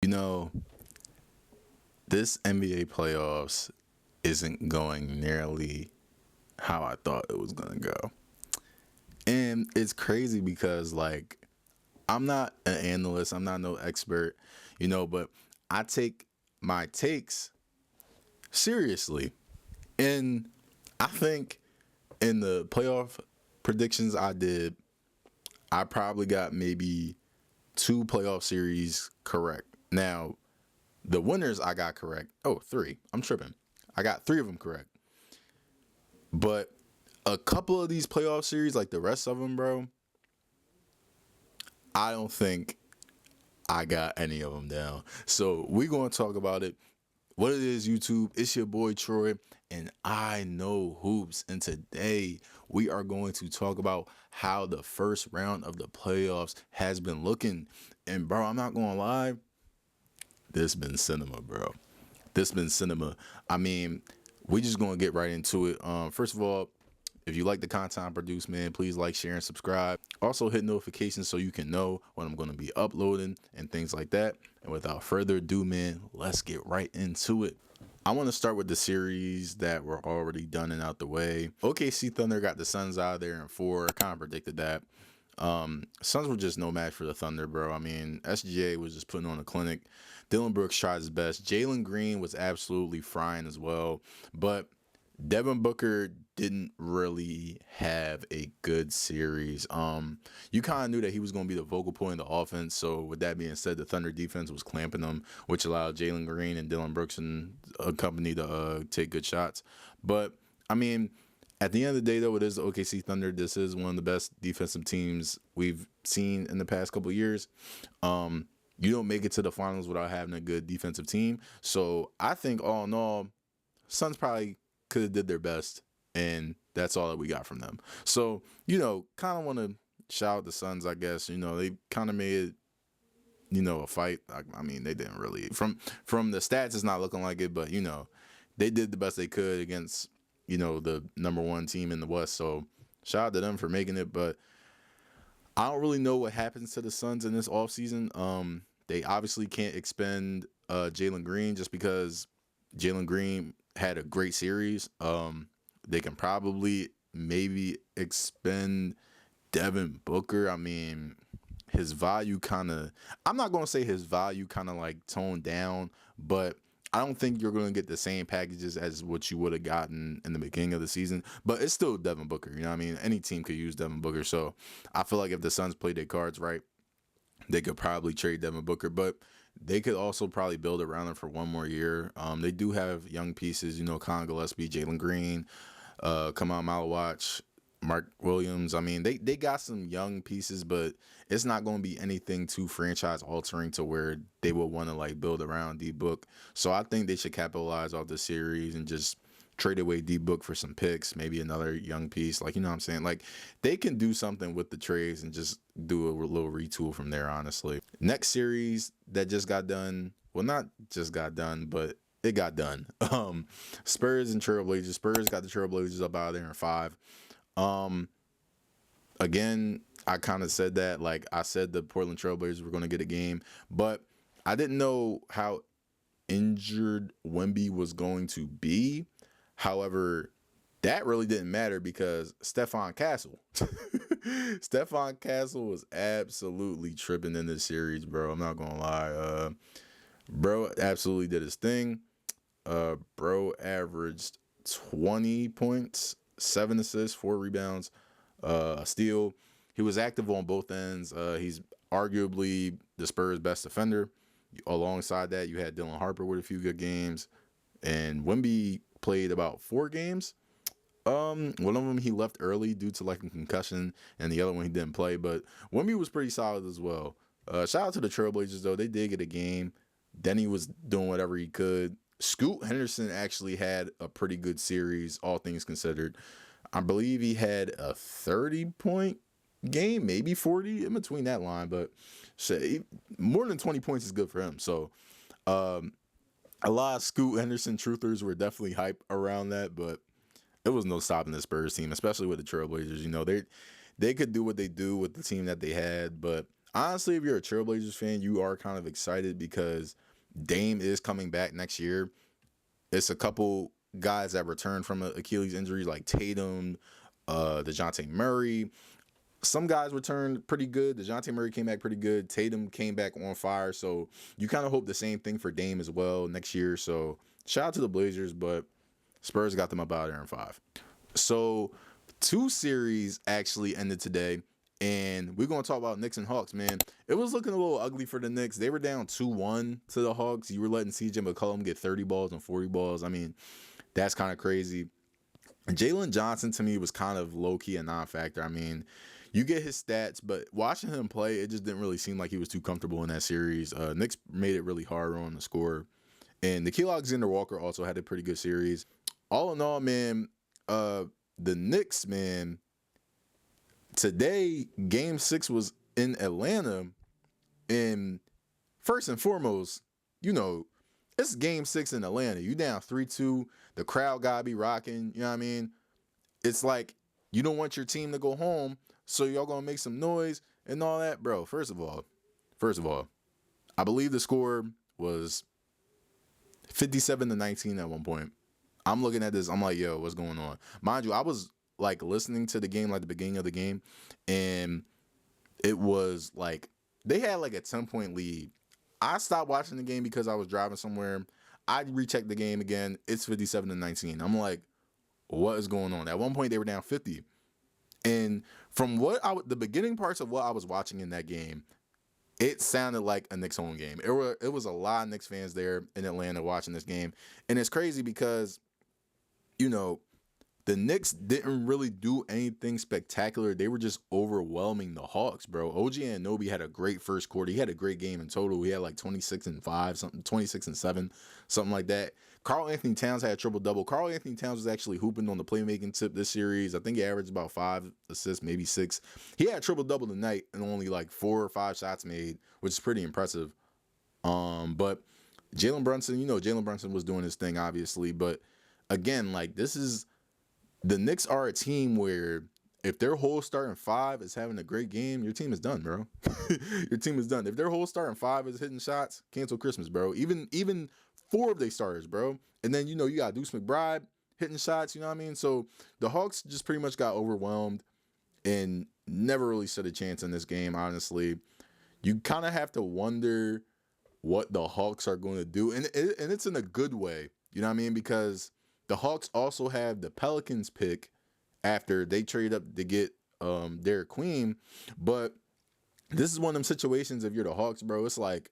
know, this NBA playoffs isn't going nearly how I thought it was going to go. And it's crazy because, like, I'm not an analyst, I'm not no expert, but I take my takes seriously. And I think in the playoff predictions I did, I probably got maybe two playoff series correct. Now, the winners I got correct. Oh, three. I'm tripping. I got three of them correct. But a couple of these playoff series, like the rest of them, bro, I don't think I got any of them down. So we're going to talk about it. What it is, YouTube, it's your boy Troy, and I know hoops. And today we are going to talk about how the first round of the playoffs has been looking. And bro, I'm not going to lie, this been cinema, bro. This been cinema. I mean, we just going to get right into it. First of all, if you like the content I produce, man, please like, share, and subscribe. Also hit notifications so you can know when I'm going to be uploading and things like that. And without further ado, man, let's get right into it. I want to start with the series that were already done and out the way. OKC Thunder got the Suns out of there in 4. I kind of predicted that. Suns were just no match for the Thunder, bro. I mean, SGA was just putting on a clinic. Dylan Brooks tried his best. Jalen Green was absolutely frying as well. But Devin Booker didn't really have a good series. You kind of knew that he was going to be the vocal point of the offense. So with that being said, the Thunder defense was clamping them, which allowed Jalen Green and Dylan Brooks and company to take good shots. But I mean, at the end of the day, though, it is the OKC Thunder. This is one of the best defensive teams we've seen in the past couple of years. You don't make it to the finals without having a good defensive team. So I think all in all, Suns probably could have did their best, and that's all that we got from them. So, kind of want to shout out the Suns, I guess. They kind of made it, a fight. I mean, they didn't really. From the stats, it's not looking like it, but, they did the best they could against, the number one team in the West. So, shout out to them for making it, but I don't really know what happens to the Suns in this offseason. They obviously can't expend Jalen Green just because Jalen Green had a great series. They can probably maybe expend Devin Booker. I mean, his value I'm not going to say his value kind of like toned down, but I don't think you're going to get the same packages as what you would have gotten in the beginning of the season. But it's still Devin Booker. You know what I mean? Any team could use Devin Booker. So I feel like if the Suns play their cards right, they could probably trade Devin Booker, but they could also probably build around him for one more year. They do have young pieces, Colin Gillespie, Jalen Green, Kamal Malawach, Mark Williams. I mean, they got some young pieces, but it's not going to be anything too franchise altering to where they will want to like build around D-Book. So I think they should capitalize off the series and just trade away D-Book for some picks, maybe another young piece. Like, you know what I'm saying? Like, they can do something with the trades and just do a little retool from there, honestly. Next series that just got done, well, not just got done, but it got done. Spurs and Trailblazers. Spurs got the Trailblazers up out of there in 5. Again, I kind of said that. Like, I said the Portland Trailblazers were going to get a game, but I didn't know how injured Wemby was going to be. However, that really didn't matter because Stephon Castle was absolutely tripping in this series, bro. I'm not going to lie. Bro absolutely did his thing. Bro averaged 20 points, 7 assists, 4 rebounds, a steal. He was active on both ends. He's arguably the Spurs' best defender. Alongside that, you had Dylan Harper with a few good games. And Wemby played about 4 games. One of them he left early due to like a concussion, and the other one he didn't play. But Wemby was pretty solid as well. Shout out to the Trailblazers though; they did get a game. Denny was doing whatever he could. Scoot Henderson actually had a pretty good series, all things considered. I believe he had a 30-point game, maybe 40 in between that line, but shit, more than 20 points is good for him. So, a lot of Scoot Henderson truthers were definitely hype around that, but it was no stopping the Spurs team, especially with the Trailblazers. They could do what they do with the team that they had, but honestly, if you're a Trailblazers fan, you are kind of excited because Dame is coming back next year. It's a couple guys that returned from Achilles injuries like Tatum, DeJounte Murray. Some guys returned pretty good. DeJounte Murray came back pretty good. Tatum came back on fire. So you kind of hope the same thing for Dame as well next year. So shout out to the Blazers, but Spurs got them up out there in 5. So 2 series actually ended today. And we're going to talk about Knicks and Hawks, man. It was looking a little ugly for the Knicks. They were down 2-1 to the Hawks. You were letting CJ McCollum get 30 balls and 40 balls. I mean, that's kind of crazy. Jalen Johnson, to me, was kind of low-key a non-factor. I mean, you get his stats, but watching him play, it just didn't really seem like he was too comfortable in that series. Knicks made it really hard on the score. And Nickeil Alexander-Walker also had a pretty good series. All in all, man, the Knicks, man, today, Game 6 was in Atlanta, and first and foremost, you know, it's Game 6 in Atlanta. You down 3-2, the crowd gotta be rocking, you know what I mean? It's like, you don't want your team to go home, so y'all gonna make some noise and all that. Bro, first of all, I believe the score was 57-19 at one point. I'm looking at this, I'm like, yo, what's going on? Mind you, I was like listening to the game, like the beginning of the game, and it was like they had like a 10-point lead. I stopped watching the game because I was driving somewhere. I rechecked the game again. It's 57-19. I'm like, what is going on? At one point they were down 50. And from the beginning parts of what I was watching in that game, it sounded like a Knicks home game. It was a lot of Knicks fans there in Atlanta watching this game. And it's crazy because, you know, the Knicks didn't really do anything spectacular. They were just overwhelming the Hawks, bro. OG Anunoby had a great first quarter. He had a great game in total. He had like 26-5, something, 26-7, something like that. Karl-Anthony Towns had a triple-double. Karl-Anthony Towns was actually hooping on the playmaking tip this series. I think he averaged about 5 assists, maybe 6. He had a triple-double tonight and only like 4 or 5 shots made, which is pretty impressive. But Jalen Brunson, you know, Jalen Brunson was doing his thing, obviously. But again, like the Knicks are a team where if their whole starting 5 is having a great game, your team is done, bro. Your team is done. If their whole starting 5 is hitting shots, cancel Christmas, bro. Even 4 of their starters, bro. And then, you know, you got Deuce McBride hitting shots, you know what I mean? So the Hawks just pretty much got overwhelmed and never really stood a chance in this game, honestly. You kind of have to wonder what the Hawks are going to do. And it's in a good way, you know what I mean? Because the Hawks also have the Pelicans pick after they trade up to get Derek Queen. But this is one of them situations, if you're the Hawks, bro, it's like,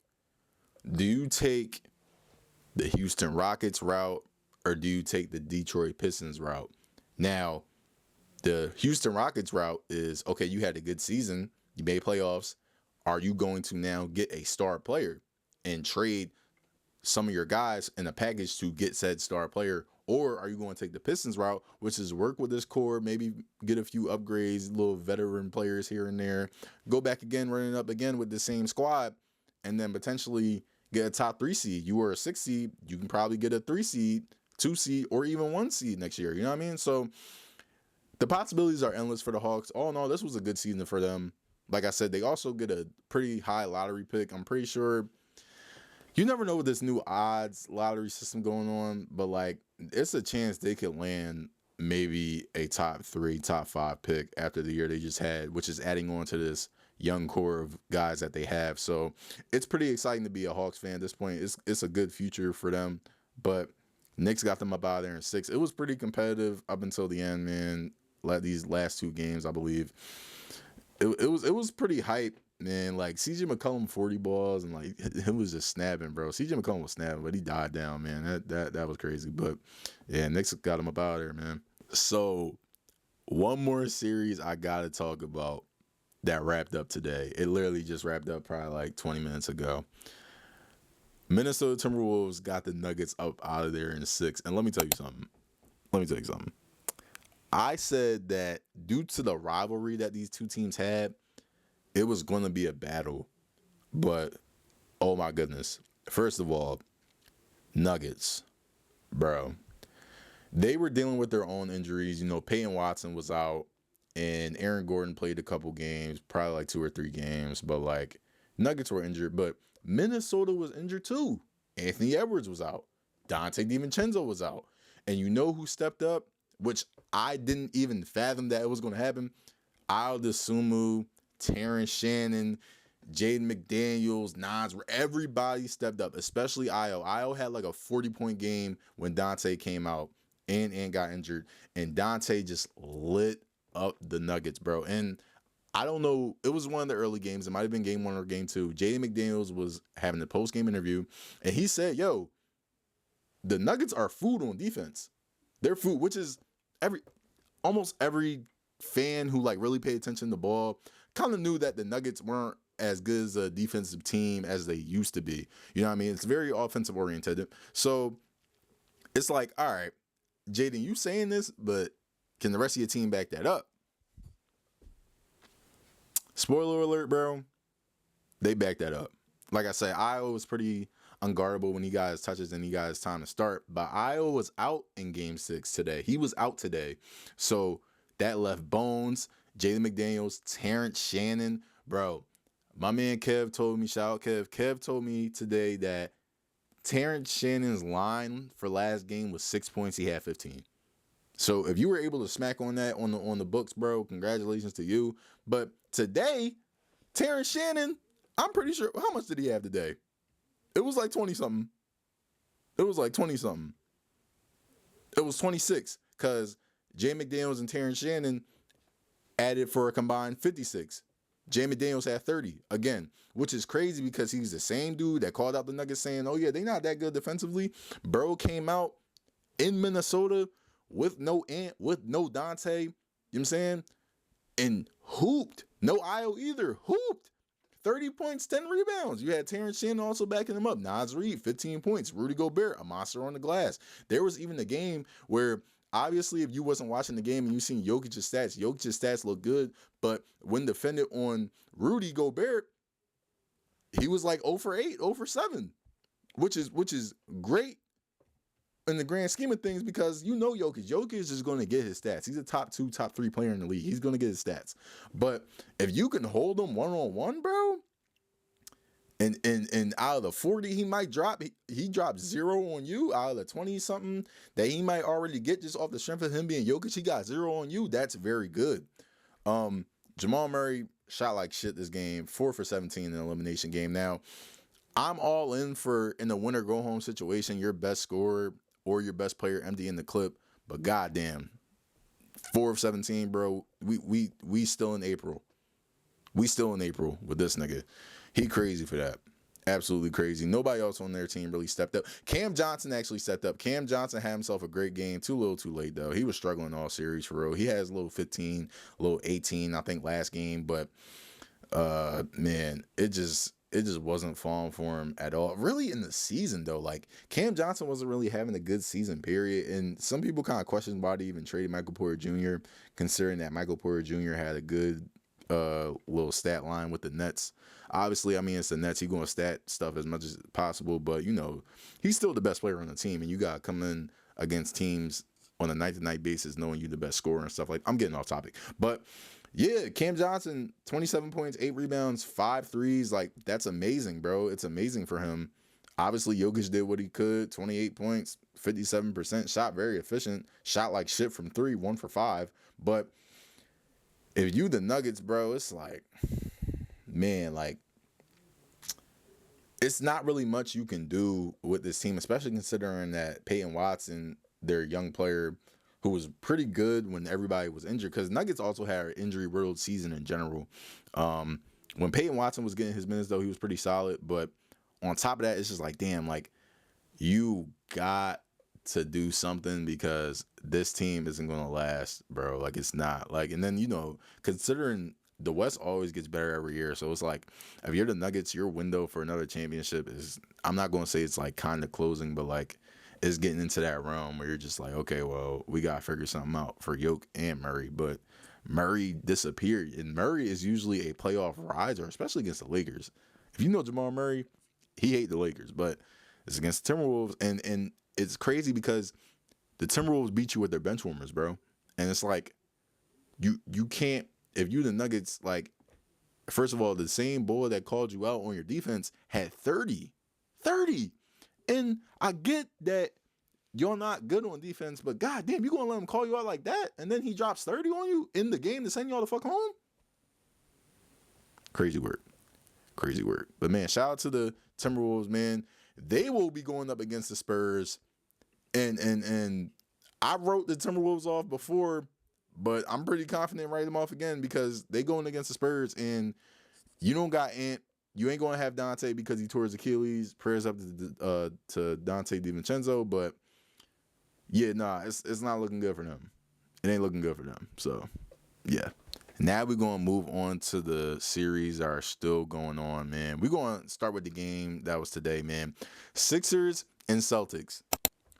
do you take the Houston Rockets route or do you take the Detroit Pistons route? Now, the Houston Rockets route is, okay, you had a good season. You made playoffs. Are you going to now get a star player and trade some of your guys in a package to get said star player? Or are you going to take the Pistons route, which is work with this core, maybe get a few upgrades, little veteran players here and there, go back again, running up again with the same squad, and then potentially get a top 3 seed. You were a 6 seed, you can probably get a 3 seed, 2 seed, or even 1 seed next year. You know what I mean? So the possibilities are endless for the Hawks. All in all, this was a good season for them. Like I said, they also get a pretty high lottery pick. I'm pretty sure you never know with this new odds lottery system going on, but like it's a chance they could land maybe a top 3, top 5 pick after the year they just had, which is adding on to this young core of guys that they have. So it's pretty exciting to be a Hawks fan at this point. It's a good future for them, but Knicks got them up out of there in 6. It was pretty competitive up until the end, man. Like these last 2 games, I believe. It was pretty hype, man. Like CJ McCollum 40 balls and like it was just snapping, bro. CJ McCollum was snapping, but he died down, man. That was crazy. But yeah, Knicks got him up out of there, man. So one more series I gotta talk about that wrapped up today. It literally just wrapped up probably like 20 minutes ago. Minnesota Timberwolves got the Nuggets up out of there in 6. And let me tell you something. I said that due to the rivalry that these two teams had, it was going to be a battle. But, oh my goodness. First of all, Nuggets, bro. They were dealing with their own injuries. You know, Peyton Watson was out. and Aaron Gordon played a couple games, probably like 2 or 3 games, but like Nuggets were injured, but Minnesota was injured too. Anthony Edwards was out. Dante DiVincenzo was out. And you know who stepped up, which I didn't even fathom that it was going to happen? Ayo Dosunmu, Terrence Shannon, Jaden McDaniels, Nas, everybody stepped up, especially Ayo. Ayo had like a 40-point game when Dante came out and got injured. And Dante just lit up the Nuggets, bro. And I don't know. It was one of the early games. It might have been game 1 or game 2. Jaden McDaniels was having the post-game interview, and he said, yo, the Nuggets are food on defense. They're food, which is almost every fan who like really paid attention to the ball kind of knew that the Nuggets weren't as good as a defensive team as they used to be. You know what I mean? It's very offensive oriented. So it's like, all right, Jaden, you saying this, but can the rest of your team back that up? Spoiler alert, bro. They backed that up. Like I said, Ayo was pretty unguardable when he got his touches and he got his time to start. But Ayo was out in game 6 today. He was out today. So that left Bones, Jaden McDaniels, Terrence Shannon. Bro, my man Kev told me, shout out Kev. Kev told me today that Terrence Shannon's line for last game was 6 points. He had 15. So if you were able to smack on that on the books, bro, congratulations to you. But today, Terrence Shannon, I'm pretty sure, how much did he have today? It was like 20-something. It was like 20-something. It was 26 because Jay McDaniels and Terrence Shannon added for a combined 56. Jay McDaniels had 30 again, which is crazy because he's the same dude that called out the Nuggets saying, oh yeah, they're not that good defensively. Bro came out in Minnesota with no Dante, you know what I'm saying? And hooped. No Ayo either. Hooped. 30 points, 10 rebounds. You had Terrence Shannon also backing him up. Naz Reid, 15 points. Rudy Gobert, a monster on the glass. There was even a game where, obviously, if you wasn't watching the game and you seen Jokic's stats look good, but when defended on Rudy Gobert, he was like 0 for 8, 0 for 7, which is great in the grand scheme of things because you know Jokic is going to get his stats. He's a top 2, top 3 player in the league. He's going to get his stats. But if you can hold him one-on-one, bro, and out of the 40 he might drop, he dropped 0 on you. Out of the 20-something that he might already get just off the strength of him being Jokic, he got 0 on you. That's very good. Jamal Murray shot like shit this game, 4 for 17 in the elimination game. Now, I'm all in the winner go home situation, your best scorer or your best player empty in the clip, but goddamn, 4 of 17, bro. We still in April. We still in April with this nigga. He crazy for that. Absolutely crazy. Nobody else on their team really stepped up. Cam Johnson actually stepped up. Cam Johnson had himself a great game. Too little, too late though. He was struggling all series for real. He has a little 15, a little 18, I think last game, but man, it just wasn't falling for him at all. Really in the season though, like Cam Johnson wasn't really having a good season period. And some people kind of questioned why they even traded Michael Porter Jr. considering that Michael Porter Jr. had a good little stat line with the Nets. Obviously, I mean, it's the Nets. He's going to stat stuff as much as possible, but you know, he's still the best player on the team, and you got to come in against teams on a night-to-night basis knowing you're the best scorer and stuff like. I'm getting off topic, but yeah, Cam Johnson, 27 points, 8 rebounds, 5 threes. Like, that's amazing, bro. It's amazing for him. Obviously, Jokic did what he could, 28 points, 57%, shot very efficient, shot like shit from 3, 1 for 5. But if you the Nuggets, bro, it's like, man, like, it's not really much you can do with this team, especially considering that Peyton Watson, their young player, who was pretty good when everybody was injured, because Nuggets also had an injury-riddled season in general. When Peyton Watson was getting his minutes, though, he was pretty solid. But on top of that, it's just like, damn, like, you got to do something because this team isn't going to last, bro. Like, it's not. Like, and then, you know, considering the West always gets better every year. So it's like, if you're the Nuggets, your window for another championship is, I'm not going to say it's like kind of closing, but like, it's getting into that realm where you're just like, okay, well, we got to figure something out for Yoke and Murray. But Murray disappeared, and Murray is usually a playoff riser, especially against the Lakers. If you know Jamal Murray, he hates the Lakers, but it's against the Timberwolves, and it's crazy because the Timberwolves beat you with their bench warmers, bro. And it's like, you can't, if you the Nuggets, like, first of all, the same boy that called you out on your defense had 30. 30. And I get that you're not good on defense, but goddamn, you gonna let him call you out like that? And then he drops 30 on you in the game to send y'all the fuck home? Crazy work. Crazy work. But man, shout out to the Timberwolves, man. They will be going up against the Spurs. And I wrote the Timberwolves off before, but I'm pretty confident write them off again because they going against the Spurs, and you don't got Ant. You ain't going to have Dante because he tore his Achilles. Prayers up to Dante DiVincenzo, but yeah, nah, it's not looking good for them. It ain't looking good for them. So, yeah. Now we're going to move on to the series that are still going on, man. We're going to start with the game that was today, man. Sixers and Celtics.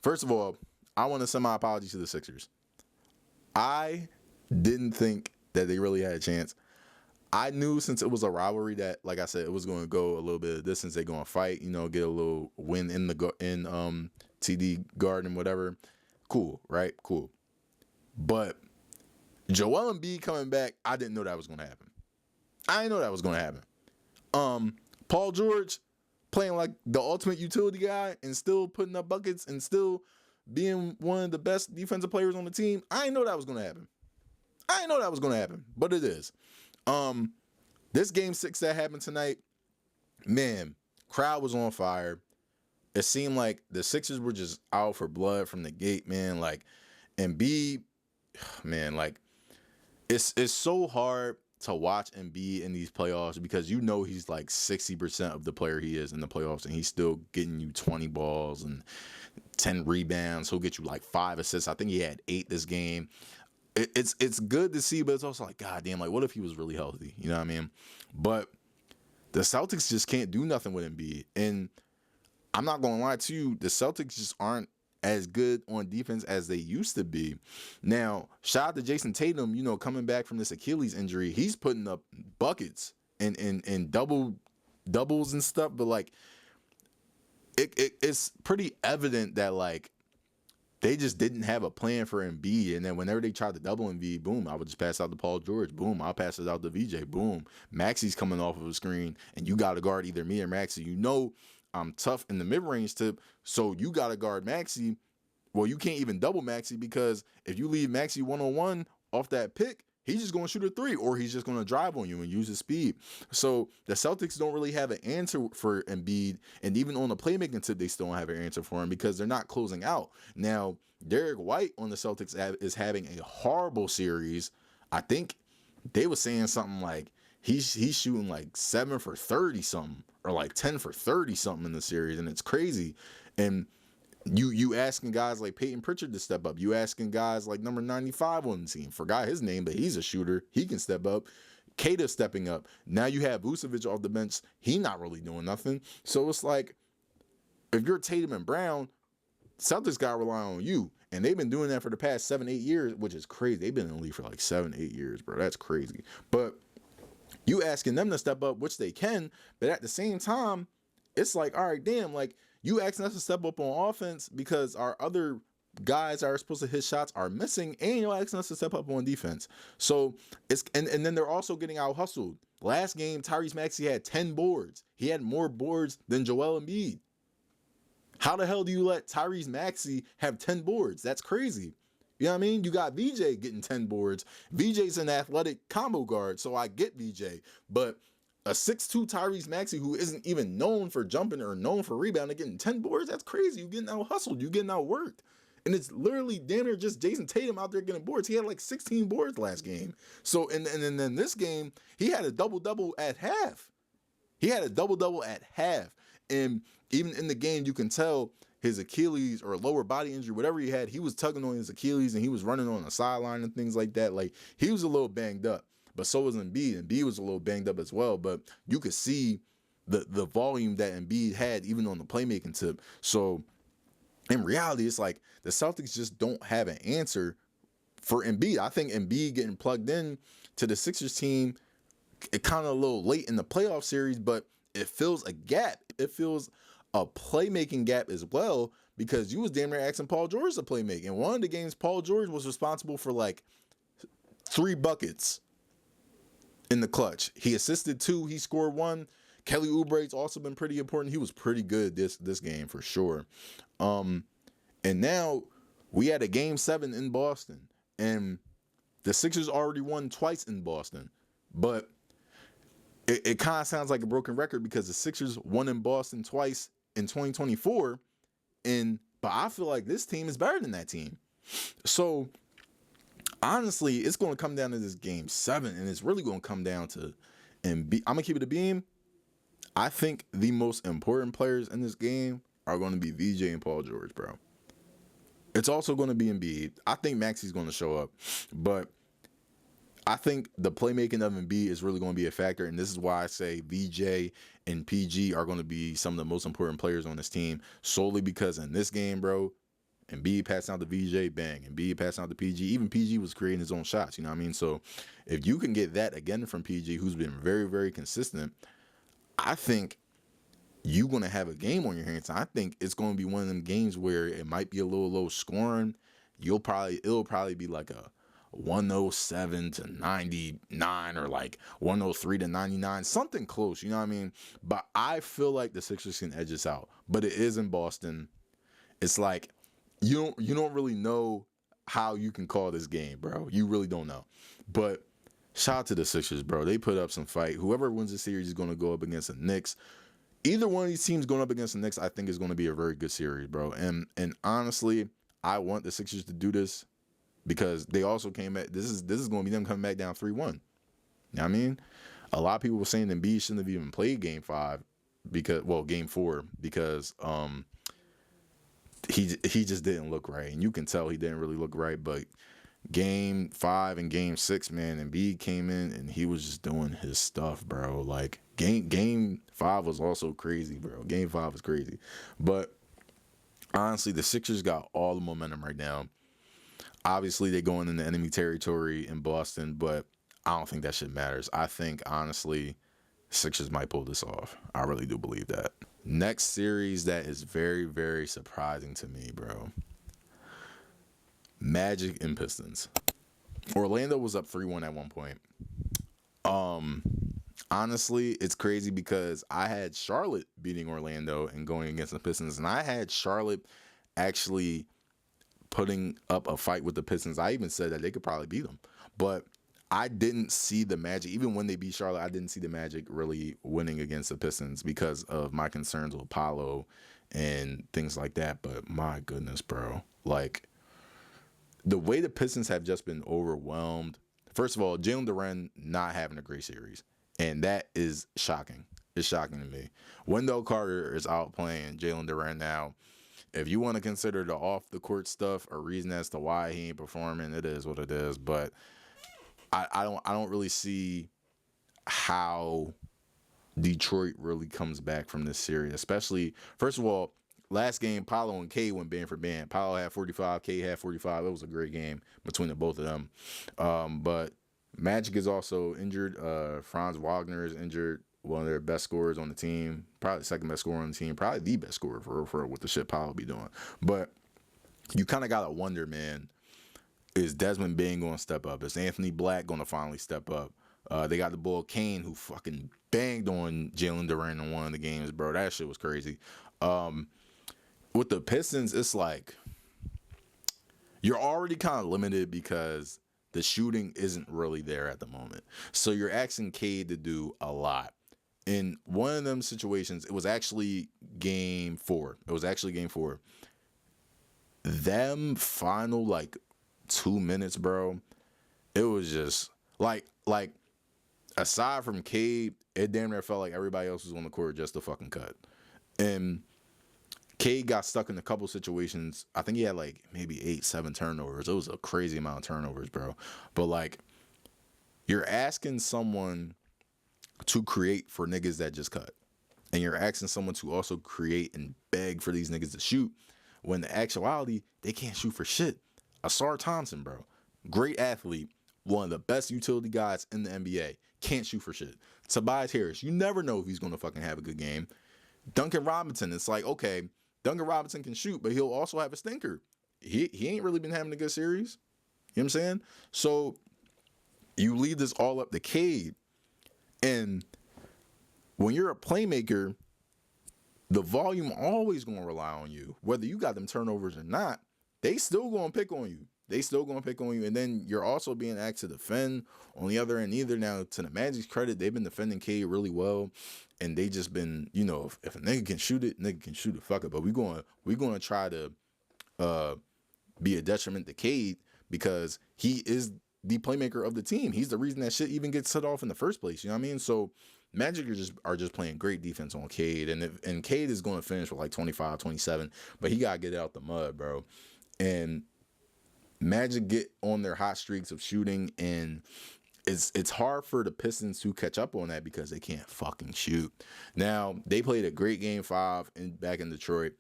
First of all, I want to send my apology to the Sixers. I didn't think that they really had a chance. I knew since it was a rivalry that, like I said, it was going to go a little bit of distance. They're going to fight, you know, get a little win in TD Garden, whatever. Cool, right? Cool. But Joel Embiid coming back, I didn't know that was going to happen. I didn't know that was going to happen. Paul George playing like the ultimate utility guy and still putting up buckets and still being one of the best defensive players on the team. I didn't know that was going to happen. But it is. This game 6 that happened tonight, man, crowd was on fire. It seemed like the Sixers were just out for blood from the gate, man. Like, Embiid, man, like, it's so hard to watch Embiid in these playoffs because you know he's like 60% of the player he is in the playoffs, and he's still getting you 20 balls and 10 rebounds. He'll get you like 5 assists. I think he had 8 this game. It's good to see, but it's also like, God damn, like, what if he was really healthy? You know what I mean? But the Celtics just can't do nothing with Embiid. And I'm not going to lie to you, the Celtics just aren't as good on defense as they used to be. Now, shout out to Jason Tatum, you know, coming back from this Achilles injury. He's putting up buckets and doubles and stuff, but like it's pretty evident that like they just didn't have a plan for Embiid, and then whenever they tried to double Embiid, boom, I would just pass out to Paul George. Boom, I'll pass it out to VJ. Boom, Maxi's coming off of a screen, and you got to guard either me or Maxi. You know I'm tough in the mid-range tip, so you got to guard Maxi. Well, you can't even double Maxi because if you leave Maxi one-on-one off that pick, he's just going to shoot a 3, or he's just going to drive on you and use his speed. So the Celtics don't really have an answer for Embiid, and even on the playmaking tip, they still don't have an answer for him because they're not closing out. Now, Derek White on the Celtics is having a horrible series. I think they were saying something like he's shooting like 7 for 30 something or like 10 for 30 something in the series, and it's crazy. And you asking guys like Peyton Pritchard to step up. You asking guys like number 95 on the team. Forgot his name, but he's a shooter. He can step up. Kata stepping up. Now you have Vucevic off the bench. He not really doing nothing. So it's like, if you're Tatum and Brown, Celtics got to rely on you. And they've been doing that for the past 7-8 years, which is crazy. They've been in the league for like 7-8 years, bro. That's crazy. But you asking them to step up, which they can, but at the same time, it's like, all right, damn, like, you asking us to step up on offense because our other guys that are supposed to hit shots are missing, and you're asking us to step up on defense. So it's and then they're also getting out hustled. Last game, Tyrese Maxey had 10 boards. He had more boards than Joel Embiid. How the hell do you let Tyrese Maxey have 10 boards? That's crazy. You know what I mean? You got VJ getting 10 boards. VJ's an athletic combo guard, so I get VJ. But a 6'2 Tyrese Maxey who isn't even known for jumping or known for rebounding, getting 10 boards, that's crazy. You getting out hustled. You getting out worked. And it's literally damn near just Jason Tatum out there getting boards. He had like 16 boards last game. So, and then this game, he had a double-double at half. And even in the game, you can tell his Achilles or lower body injury, whatever he had, he was tugging on his Achilles and he was running on the sideline and things like that. Like, he was a little banged up. But so was Embiid. Embiid was a little banged up as well. But you could see the volume that Embiid had even on the playmaking tip. So in reality, it's like the Celtics just don't have an answer for Embiid. I think Embiid getting plugged in to the Sixers team, it kind of a little late in the playoff series, but it fills a gap. It fills a playmaking gap as well because you was damn near asking Paul George to play make. And one of the games, Paul George was responsible for like 3 buckets in the clutch. He assisted 2. He scored 1. Kelly Oubre's also been pretty important. He was pretty good this game for sure. And now we had a game 7 in Boston, and the Sixers already won twice in Boston. But it kind of sounds like a broken record because the Sixers won in Boston twice in 2024, but I feel like this team is better than that team. So honestly, it's going to come down to this game 7, and it's really going to come down to Embiid. I'm going to keep it a beam. I think the most important players in this game are going to be VJ and Paul George, bro. It's also going to be Embiid. I think Maxey's going to show up, but I think the playmaking of Embiid is really going to be a factor, and this is why I say VJ and PG are going to be some of the most important players on this team, solely because in this game, bro, Embiid passing out to VJ, bang. Embiid passing out to PG. Even PG was creating his own shots, you know what I mean? So if you can get that again from PG, who's been very, very consistent, I think you're going to have a game on your hands. I think it's going to be one of them games where it might be a little low scoring. It'll probably be like a 107 to 99 or like 103 to 99, something close, you know what I mean? But I feel like the Sixers can edge us out. But it is in Boston. It's like you don't really know how you can call this game, bro. You really don't know. But shout out to the Sixers, bro. They put up some fight. Whoever wins the series is going to go up against the Knicks. Either one of these teams going up against the Knicks, I think, is going to be a very good series, bro. And honestly, I want the Sixers to do this because they also came at this is going to be them coming back down 3-1. You know what I mean? A lot of people were saying Embiid shouldn't have even played game 4 because he just didn't look right, and you can tell he didn't really look right. But game 5 and game 6, man, Embiid came in and he was just doing his stuff, bro. Like game 5 was also crazy, bro. Game 5 was crazy, but honestly, the Sixers got all the momentum right now. Obviously, they're going into enemy territory in Boston, but I don't think that shit matters. I think honestly, Sixers might pull this off. I really do believe that. Next series that is very, very surprising to me, bro. Magic and Pistons. Orlando was up 3-1 at one point. Honestly, it's crazy because I had Charlotte beating Orlando and going against the Pistons, and I had Charlotte actually putting up a fight with the Pistons. I even said that they could probably beat them, but I didn't see the Magic. Even when they beat Charlotte, I didn't see the Magic really winning against the Pistons because of my concerns with Paolo and things like that. But my goodness, bro, like the way the Pistons have just been overwhelmed. First of all, Jalen Duren not having a great series, and that is shocking. It's shocking to me. Wendell Carter is out playing Jalen Duren now. If you want to consider the off the court stuff a reason as to why he ain't performing, it is what it is. But I don't really see how Detroit really comes back from this series. Especially, first of all, last game, Paolo and K went band for band. Paolo had 45, K had 45. It was a great game between the both of them. But Magic is also injured. Franz Wagner is injured. One of their best scorers on the team, probably the second best scorer on the team, probably the best scorer for what the shit Paolo be doing. But you kind of gotta wonder, man, is Desmond Bane going to step up? Is Anthony Black going to finally step up? They got the boy Kane who fucking banged on Jalen Duren in one of the games, bro. That shit was crazy. With the Pistons, it's like you're already kind of limited because the shooting isn't really there at the moment. So you're asking Cade to do a lot. In one of them situations, it was actually game 4. Them final like 2 minutes, bro. It was just like aside from Cade, it damn near felt like everybody else was on the court just to fucking cut. And Cade got stuck in a couple situations. I think he had like maybe 8-7 turnovers. It was a crazy amount of turnovers, bro. But like, you're asking someone to create for niggas that just cut. And you're asking someone to also create and beg for these niggas to shoot when the actuality, they can't shoot for shit. Asar Thompson, bro. Great athlete. One of the best utility guys in the NBA. Can't shoot for shit. Tobias Harris, you never know if he's going to fucking have a good game. Duncan Robinson, it's like, okay, Duncan Robinson can shoot, but he'll also have a stinker. He ain't really been having a good series. You know what I'm saying? So You leave this all up to Cade. And when you're a playmaker, the volume always going to rely on you. Whether you got them turnovers or not, they still going to pick on you. They still going to pick on you. And then you're also being asked to defend on the other end either. Now, to the Magic's credit, they've been defending Cade really well. And they just been, you know, if a nigga can shoot it, nigga can shoot it. Fuck it. But we're going to try to be a detriment to Cade because he is the playmaker of the team. He's the reason that shit even gets set off in the first place. You know what I mean? So Magic are just playing great defense on Cade. And Cade is going to finish with like 25, 27. But he got to get out the mud, bro. And Magic get on their hot streaks of shooting, and it's hard for the Pistons to catch up on that because they can't fucking shoot. Now, they played a great Game 5 back in Detroit.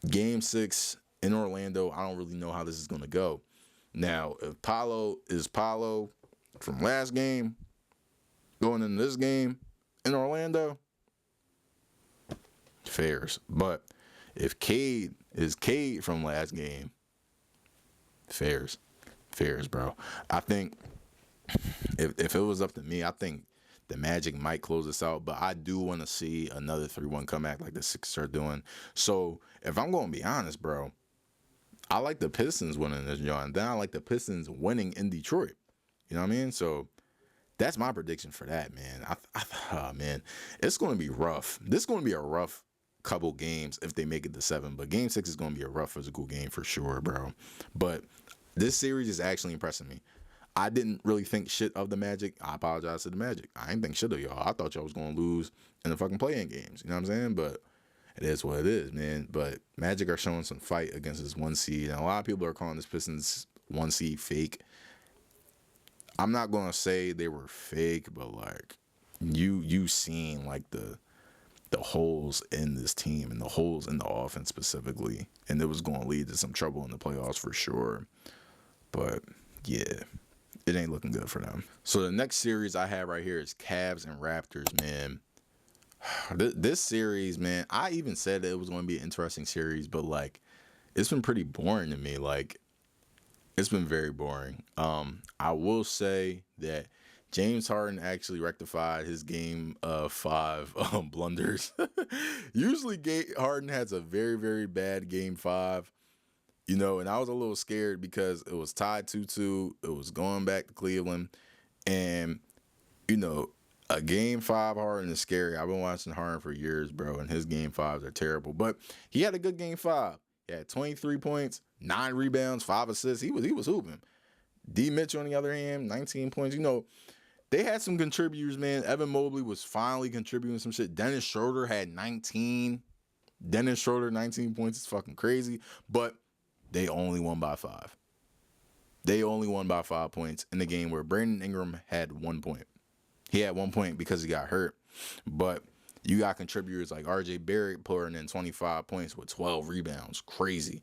Game 6 in Orlando, I don't really know how this is going to go. Now, if Paolo is Paolo from last game, going into this game in Orlando, fairs. But if Cade is Cade from last game, fairs, bro. I think if it was up to me, I think the Magic might close this out, but I do want to see another 3-1 comeback like the Sixers are doing. So if I'm going to be honest, bro, I like the Pistons winning this, John. Then I like the Pistons winning in Detroit. You know what I mean? So that's my prediction for that, man. Man, it's going to be rough. This is going to be a rough couple games if they make it to 7. But Game 6 is going to be a rough physical game for sure, bro. But this series is actually impressing me. I didn't really think shit of the Magic. I apologize to the Magic. I didn't think shit of y'all. I thought y'all was going to lose in the fucking play-in games. You know what I'm saying? But it is what it is, man. But Magic are showing some fight against this 1 seed. And a lot of people are calling this Pistons 1 seed fake. I'm not going to say they were fake, but like you seen like the holes in this team and the holes in the offense specifically. And it was going to lead to some trouble in the playoffs for sure. But yeah, it ain't looking good for them. So the next series I have right here is Cavs and Raptors, man. This series, man, I even said that it was going to be an interesting series, but like it's been pretty boring to me. Like it's been very boring. I will say that James Harden actually rectified his game 5 blunders. Usually Harden has a very, very bad game 5. You know, and I was a little scared because it was tied 2-2. It was going back to Cleveland. And, you know, a game 5 Harden is scary. I've been watching Harden for years, bro, and his game 5s are terrible. But he had a good game 5. He had 23 points, 9 rebounds, 5 assists. He was hooping. D. Mitchell, on the other hand, 19 points. You know, they had some contributors, man. Evan Mobley was finally contributing some shit. Dennis Schroeder had 19. 19 points is fucking crazy. But they only won by 5. They only won by 5 points in the game where Brandon Ingram had 1 point. He had 1 point because he got hurt. But you got contributors like R.J. Barrett pouring in 25 points with 12 rebounds. Crazy.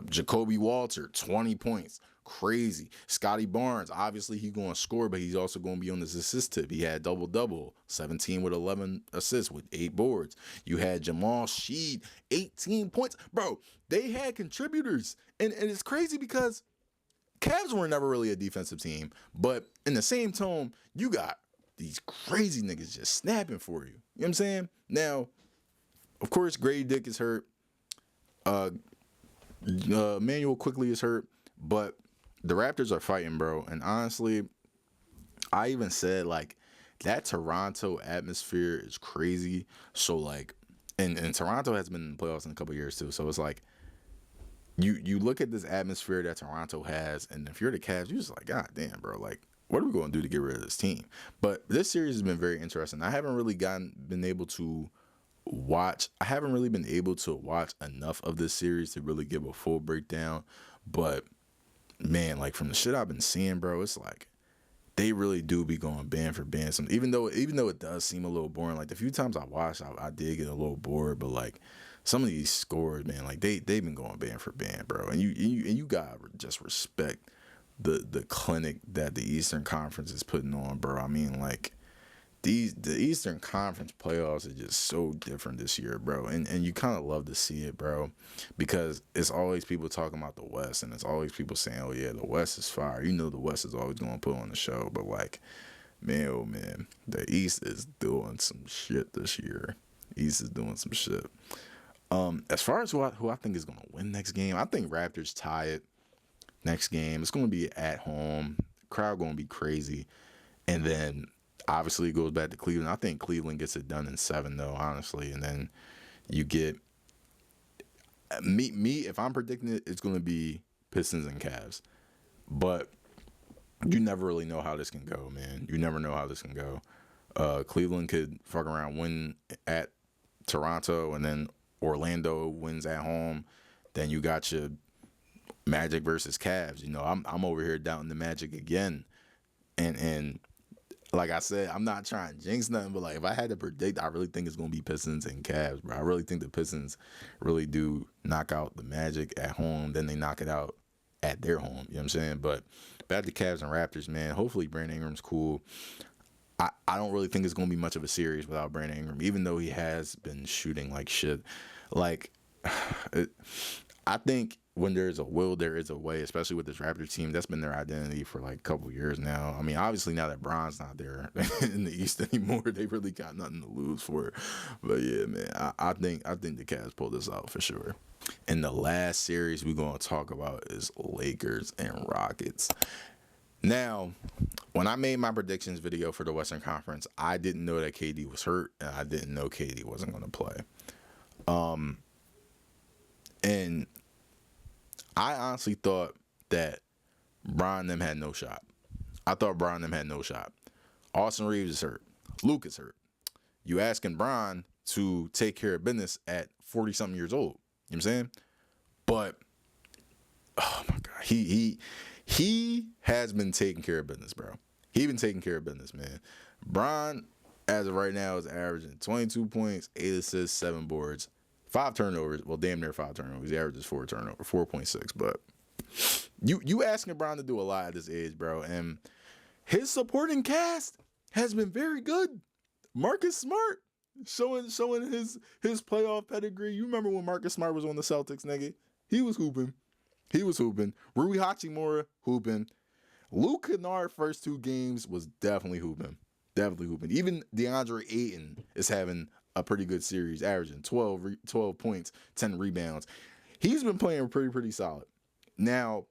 Jacoby Walter, 20 points. Crazy. Scotty Barnes, obviously he's going to score, but he's also going to be on this assist tip. He had double-double, 17 with 11 assists with 8 boards. You had Jamal Sheed, 18 points. Bro, they had contributors. And it's crazy because Cavs were never really a defensive team, but in the same tone, you got these crazy niggas just snapping for you. You know what I'm saying? Now, of course, Grady Dick is hurt. Manuel Quickly is hurt, but the Raptors are fighting, bro. And honestly, I even said, like, that Toronto atmosphere is crazy. So, like, and Toronto has been in the playoffs in a couple years, too. So, it's like, you look at this atmosphere that Toronto has, and if you're the Cavs, you're just like, God damn, bro. Like, what are we going to do to get rid of this team? But this series has been very interesting. I haven't really been able to watch enough of this series to really give a full breakdown. But man, like from the shit I've been seeing, bro, it's like they really do be going band for band. Even though it does seem a little boring. Like the few times I watched, I did get a little bored. But like some of these scores, man, like they've been going band for band, bro. And you gotta just respect the clinic that the Eastern Conference is putting on, bro. I mean, like The Eastern Conference playoffs are just so different this year, bro. And you kind of love to see it, bro, because it's always people talking about the West, and it's always people saying, "Oh yeah, the West is fire." You know, the West is always going to put on the show, but like, man, oh man, the East is doing some shit this year. East is doing some shit. As far as who I think is going to win next game, I think Raptors tie it next game. It's going to be at home. Crowd going to be crazy, and then obviously it goes back to Cleveland. I think Cleveland gets it done in 7 though, honestly, and then you get me. If I'm predicting it, it's going to be Pistons and Cavs, but you never really know how this can go, man. You never know how this can go. Cleveland could fuck around, win at Toronto, and then Orlando wins at home. Then you got your Magic versus Cavs. You know, I'm over here doubting the Magic again, and like I said, I'm not trying to jinx nothing, but like if I had to predict, I really think it's gonna be Pistons and Cavs, bro. I really think the Pistons really do knock out the Magic at home, then they knock it out at their home. You know what I'm saying? But back to Cavs and Raptors, man. Hopefully Brandon Ingram's cool. I don't really think it's gonna be much of a series without Brandon Ingram, even though he has been shooting like shit. Like, I think when there's a will, there is a way, especially with this Raptors team. That's been their identity for like a couple years now. I mean, obviously now that Bron's not there in the East anymore, they really got nothing to lose for it. But yeah, man, I think the Cavs pull this out for sure. And the last series we're gonna talk about is Lakers and Rockets. Now, when I made my predictions video for the Western Conference, I didn't know that KD was hurt, and I didn't know KD wasn't gonna play. And I honestly thought that Bron and them had no shot. I thought Bron and them had no shot. Austin Reeves is hurt. Luke is hurt. You asking Bron to take care of business at 40-something years old. You know what I'm saying? But, oh my God. He has been taking care of business, bro. He been taking care of business, man. Bron, as of right now, is averaging 22 points, 8 assists, 7 boards, 5 turnovers. Well, damn near 5 turnovers. He averages 4.6. But you asking Bron to do a lot at this age, bro. And his supporting cast has been very good. Marcus Smart showing his playoff pedigree. You remember when Marcus Smart was on the Celtics, nigga? He was hooping. Rui Hachimura hooping. Luke Kennard first 2 games was definitely hooping. Even DeAndre Ayton is having a pretty good series, averaging 12 points, 10 rebounds. He's been playing pretty solid. Now,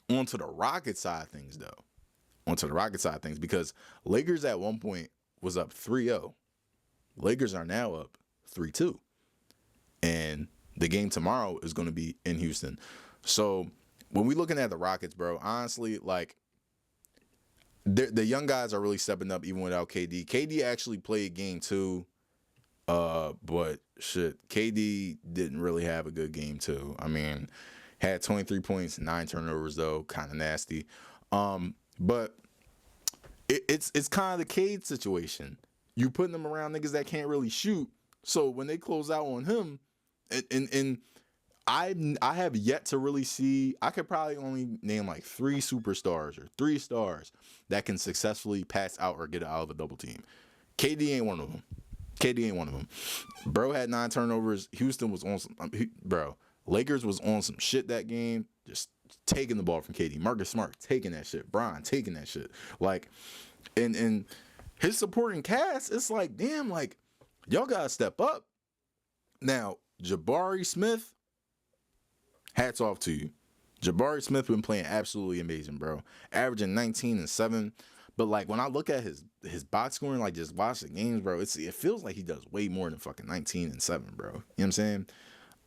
onto the Rocket side of things, though. Because Lakers at one point was up 3-0. Lakers are now up 3-2. And the game tomorrow is going to be in Houston. So when we looking at the Rockets, bro, honestly, like, the young guys are really stepping up even without KD. KD actually played game 2, but shit, KD didn't really have a good game 2. I mean, had 23 points, 9 turnovers though, kind of nasty. But it's kind of the Cade situation. You putting them around niggas that can't really shoot, so when they close out on him, and I have yet to really see. I could probably only name like 3 superstars or 3 stars that can successfully pass out or get out of a double team. KD ain't one of them. Bro had 9 turnovers. Houston was on some. Lakers was on some shit that game. Just taking the ball from KD. Marcus Smart taking that shit. Bron taking that shit. Like, and his supporting cast, it's like, damn, like, y'all gotta step up. Now, Jabari Smith, hats off to you. Jabari Smith been playing absolutely amazing, bro. Averaging 19 and 7. But like when I look at his box scoring, like just watch the games, bro, it feels like he does way more than fucking 19 and 7, bro. You know what I'm saying?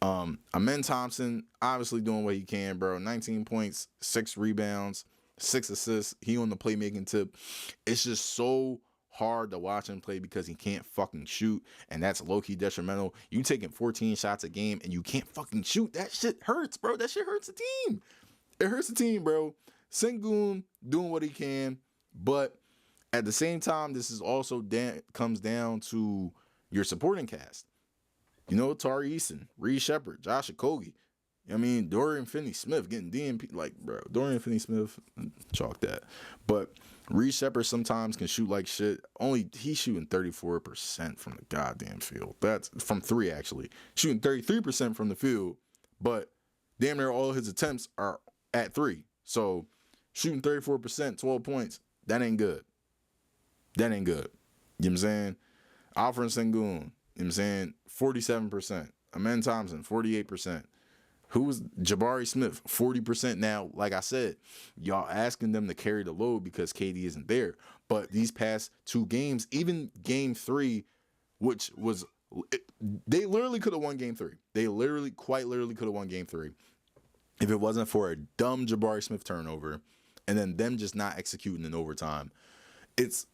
Amen Thompson, obviously doing what he can, bro. 19 points, 6 rebounds, 6 assists. He on the playmaking tip. It's just so hard to watch him play because he can't fucking shoot, and that's low-key detrimental. You taking 14 shots a game and you can't fucking shoot. That shit hurts, bro. That shit hurts the team. It hurts the team, bro. Sengun doing what he can, but at the same time, this is also comes down to your supporting cast. You know, Tari Eason, Reed Shepard, Josh Okogie. I mean, Dorian Finney-Smith getting DNP, like, bro, Dorian Finney-Smith, chalk that. But Reed Shepard sometimes can shoot like shit. Only he's shooting 34% from the goddamn field. That's from three, actually. Shooting 33% from the field, but damn near all his attempts are at three. So shooting 34%, 12 points, that ain't good. That ain't good. You know what I'm saying? Alfred Sengun, you know what I'm saying? 47%. Amen Thompson, 48%. Who's Jabari Smith? 40%. Now, like I said, y'all asking them to carry the load because KD isn't there. But these past two games, even game three, which was, they literally could have won game three. They literally, quite literally could have won game three if it wasn't for a dumb Jabari Smith turnover and then them just not executing in overtime. It's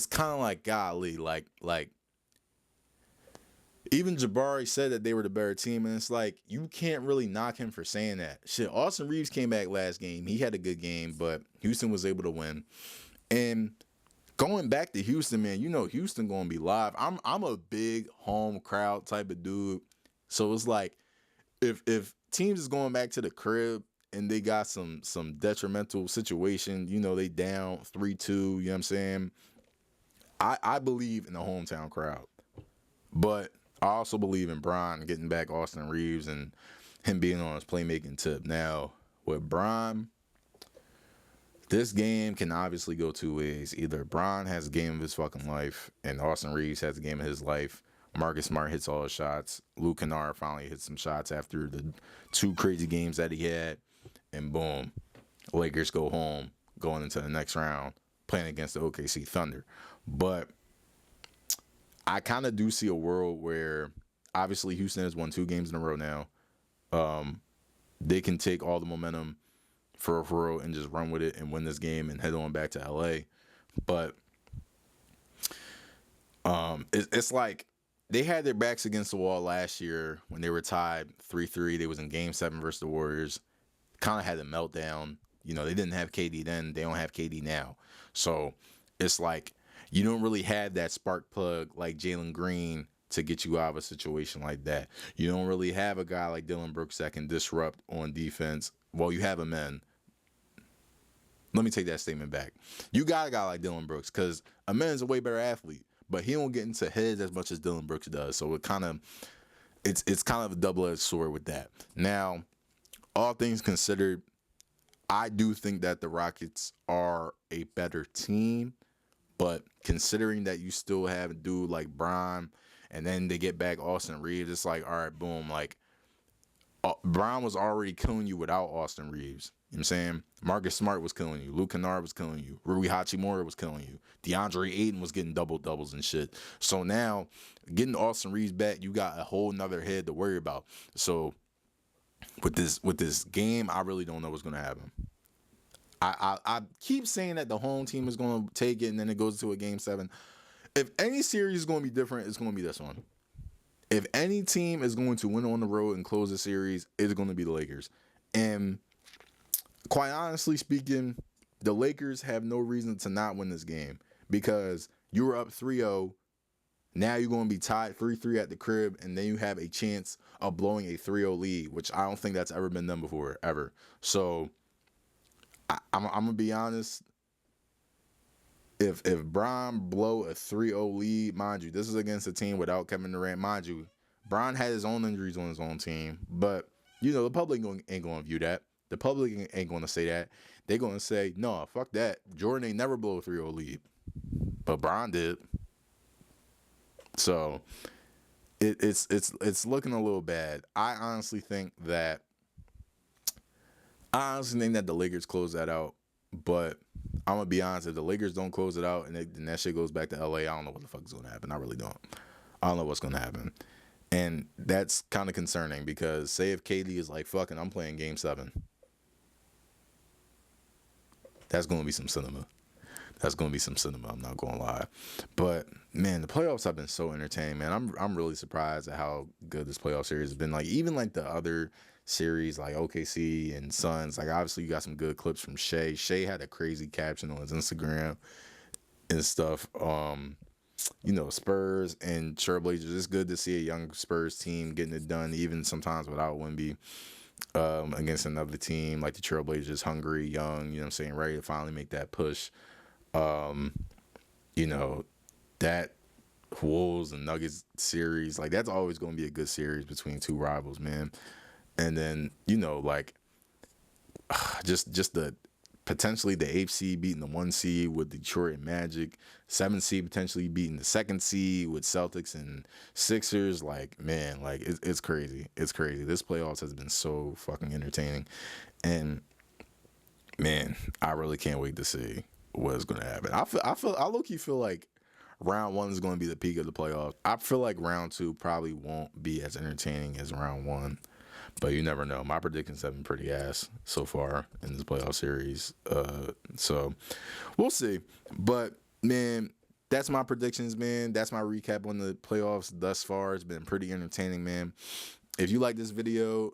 kind of like, golly, like even Jabari said that they were the better team, and it's like, you can't really knock him for saying that. Shit, Austin Reeves came back last game. He had a good game, but Houston was able to win. And going back to Houston, man, you know Houston gonna be live. I'm a big home crowd type of dude. So it's like, if teams is going back to the crib and they got some detrimental situation, you know, they down 3-2, you know what I'm saying? I believe in the hometown crowd. But I also believe in Bron getting back Austin Reeves and him being on his playmaking tip. Now, with Bron, this game can obviously go two ways. Either Bron has a game of his fucking life and Austin Reeves has a game of his life. Marcus Smart hits all his shots. Luke Kennard finally hits some shots after the two crazy games that he had. And boom, Lakers go home going into the next round playing against the OKC Thunder. But I kind of do see a world where obviously Houston has won 2 games in a row now. They can take all the momentum for real and just run with it and win this game and head on back to LA. But it's like they had their backs against the wall last year when they were tied 3-3. They was in Game 7 versus the Warriors. Kind of had a meltdown. You know, they didn't have KD then. They don't have KD now. So it's like you don't really have that spark plug like Jalen Green to get you out of a situation like that. You don't really have a guy like Dylan Brooks that can disrupt on defense. Well, you have a man. Let me take that statement back. You got a guy like Dylan Brooks because Amen's a way better athlete, but he don't get into heads as much as Dylan Brooks does. So it's kind of a double-edged sword with that. Now, all things considered, I do think that the Rockets are a better team, but considering that you still have a dude like Bron, and then they get back Austin Reeves, it's like, all right, boom, like Bron was already killing you without Austin Reeves. You know what I'm saying? Marcus Smart was killing you. Luke Kennard was killing you. Rui Hachimura was killing you. DeAndre Ayton was getting doubles and shit. So now, getting Austin Reeves back, you got a whole nother head to worry about. So with this game, I really don't know what's going to happen. I keep saying that the home team is going to take it, and then it goes to a Game 7. If any series is going to be different, it's going to be this one. If any team is going to win on the road and close the series, it's going to be the Lakers. And quite honestly speaking, the Lakers have no reason to not win this game because you were up 3-0. Now you're going to be tied 3-3 at the crib, and then you have a chance of blowing a 3-0 lead, which I don't think that's ever been done before, ever. So I'm going to be honest. If Bron blow a 3-0 lead, mind you, this is against a team without Kevin Durant. Mind you, Bron had his own injuries on his own team, but you know the public ain't going to view that. The public ain't going to say that. They're going to say, no, fuck that. Jordan ain't never blow a 3-0 lead, but Bron did. So it's looking a little bad. I honestly think that the Lakers close that out, but I'm gonna be honest, if the Lakers don't close it out and that shit goes back to LA, I don't know what the fuck is gonna happen. I really don't. I don't know what's gonna happen. And that's kind of concerning because say if KD is like, fucking, I'm playing Game 7. That's gonna be some cinema. I'm not gonna lie. But man, the playoffs have been so entertaining, man. I'm really surprised at how good this playoff series has been. Like even like the other series like OKC and Suns, like obviously you got some good clips from Shea. Shea had a crazy caption on his Instagram and stuff. You know, Spurs and Trailblazers. It's good to see a young Spurs team getting it done, even sometimes without Wemby. against another team like the Trailblazers, hungry, young, you know what I'm saying, ready to finally make that push. You know, that Wolves and Nuggets series, like that's always going to be a good series between two rivals, man. And then, you know, like just the potentially the eighth seed beating the one seed with Detroit and Magic, seventh seed potentially beating the second seed with Celtics and Sixers. Like, man, like it's crazy. It's crazy. This playoffs has been so fucking entertaining, and man, I really can't wait to see what's gonna happen. I low key feel like round one is going to be the peak of the playoffs. I feel like round two probably won't be as entertaining as round one, but you never know. My predictions have been pretty ass so far in this playoff series, so we'll see. But man, that's my predictions, man. That's my recap on the playoffs thus far. It's been pretty entertaining, man. If you like this video,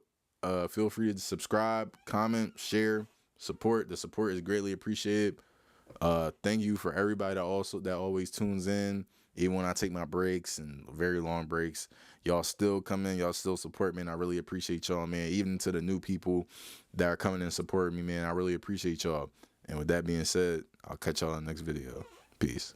feel free to subscribe, comment, share, support. The support is greatly appreciated. Thank you for everybody that always tunes in, even when I take my breaks and very long breaks. Y'all still come in, y'all still support me, and I really appreciate y'all, man. Even to the new people that are coming and supporting me, man, I really appreciate y'all. And with that being said, I'll catch y'all in the next video. Peace.